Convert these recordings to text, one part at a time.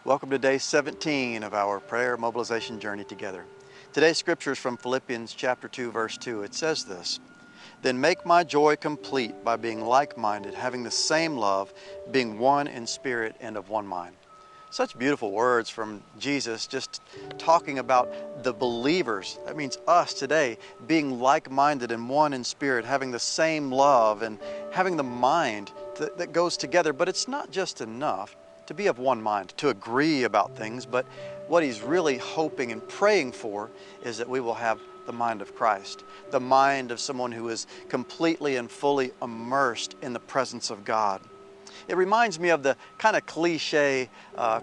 Welcome to day 17 of our prayer mobilization journey together. Today's scripture is from Philippians chapter 2, verse 2. It says this, "Then make my joy complete by being like-minded, having the same love, being one in spirit and of one mind." Such beautiful words from Jesus, just talking about the believers. That means us today, being like-minded and one in spirit, having the same love and having the mind that goes together. But it's not just enough to be of one mind, to agree about things, but what he's really hoping and praying for is that we will have the mind of Christ, the mind of someone who is completely and fully immersed in the presence of God. It reminds me of the kind of cliche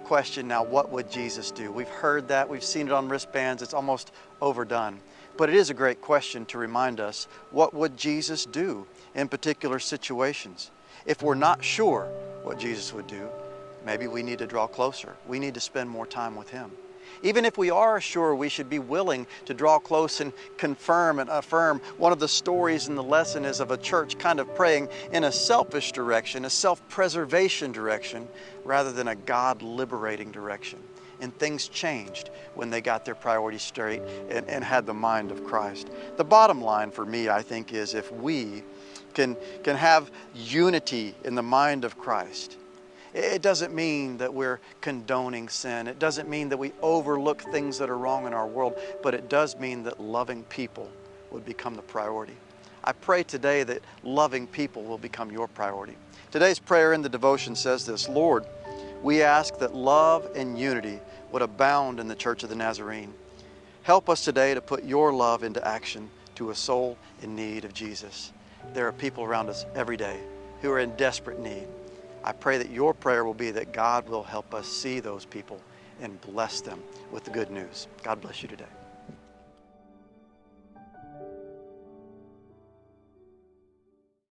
question now, what would Jesus do? We've heard that, we've seen it on wristbands, it's almost overdone. But it is a great question to remind us, what would Jesus do in particular situations? If we're not sure what Jesus would do, maybe we need to draw closer. We need to spend more time with Him. Even if we are sure, we should be willing to draw close and confirm and affirm. One of the stories in the lesson is of a church kind of praying in a selfish direction, a self-preservation direction, rather than a God-liberating direction. And things changed when they got their priorities straight and had the mind of Christ. The bottom line for me, I think, is if we can have unity in the mind of Christ, it doesn't mean that we're condoning sin. It doesn't mean that we overlook things that are wrong in our world, but it does mean that loving people would become the priority. I pray today that loving people will become your priority. Today's prayer in the devotion says this, "Lord, we ask that love and unity would abound in the Church of the Nazarene. Help us today to put your love into action to a soul in need of Jesus." There are people around us every day who are in desperate need. I pray that your prayer will be that God will help us see those people and bless them with the good news. God bless you today.